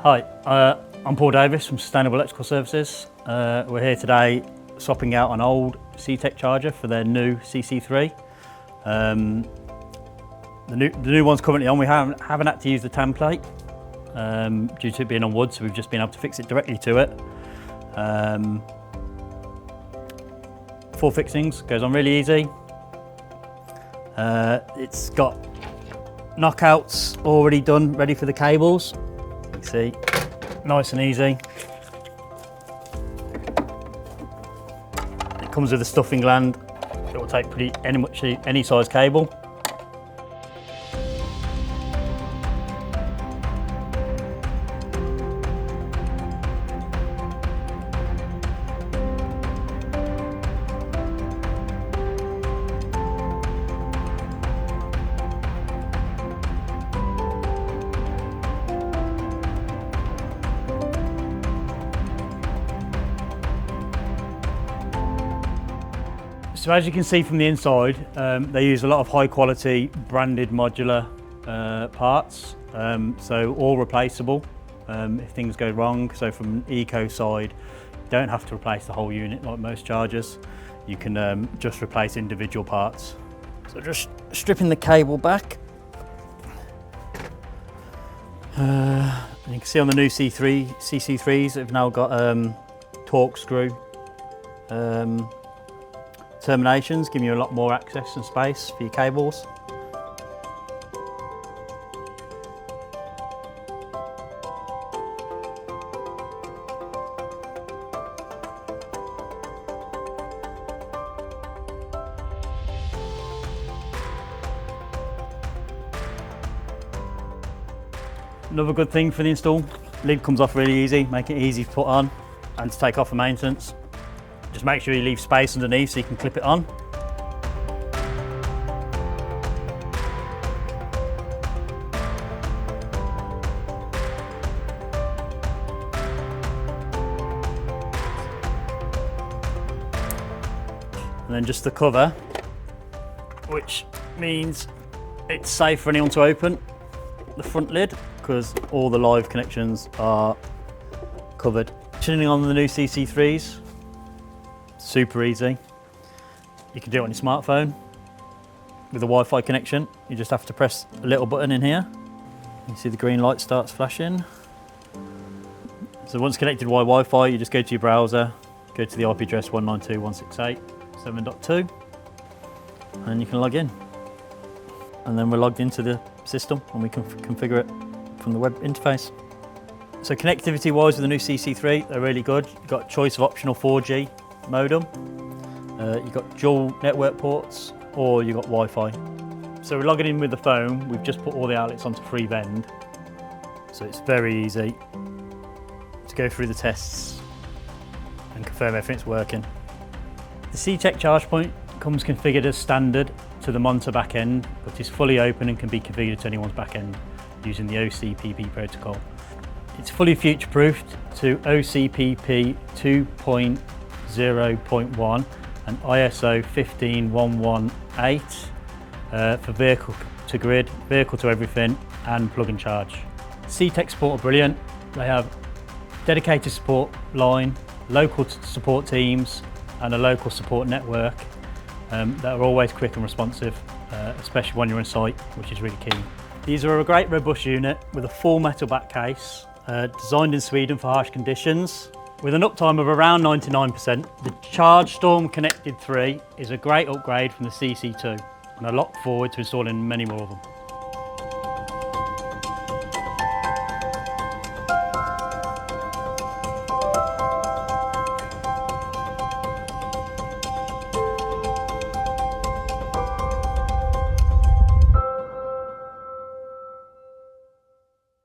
Hi, I'm Paul Davis from Sustainable Electrical Services. We're here today swapping out an old Ctek charger for their new Cc3. The new one's currently on. We haven't had to use the template due to it being on wood, so we've just been able to fix it directly to it. 4 fixings, goes on really easy. It's got knockouts already done, ready for the cables. You can see, nice and easy. It comes with a stuffing gland. It will take any size cable. So as you can see from the inside, they use a lot of high quality branded modular parts, so all replaceable if things go wrong. So from an eco side, you don't have to replace the whole unit like most chargers. You can just replace individual parts. So just stripping the cable back. And you can see on the new Cc3s, they've now got torque screw terminations, giving you a lot more access and space for your cables. Another good thing for the install, lid comes off really easy, make it easy to put on and to take off for maintenance. Just make sure you leave space underneath so you can clip it on. And then just the cover, which means it's safe for anyone to open the front lid because all the live connections are covered. Tuning on the new Cc3s, super easy. You can do it on your smartphone with a Wi-Fi connection. You just have to press a little button in here. You see the green light starts flashing. So once connected via Wi-Fi, you just go to your browser, go to the IP address 192.168.7.2, and you can log in. And then we're logged into the system and we can configure it from the web interface. So connectivity wise with the new Cc3, they're really good. You've got choice of optional 4G modem, you've got dual network ports, or you've got Wi-Fi. So we're logging in with the phone. We've just put all the outlets onto free vend, so it's very easy to go through the tests and confirm everything's working. The Ctek charge point comes configured as standard to the monitor backend, but is fully open and can be configured to anyone's backend using the OCPP protocol. It's fully future-proofed to OCPP 2.0.1 and ISO 15118 for vehicle to grid, vehicle to everything, and plug and charge. Ctek support are brilliant. They have dedicated support line, local support teams, and a local support network that are always quick and responsive, especially when you're on site, which is really key. These are a great robust unit with a full metal back case, designed in Sweden for harsh conditions. With an uptime of around 99%, the CHARGESTORM CONNECTED 3 is a great upgrade from the Cc2, and I look forward to installing many more of them.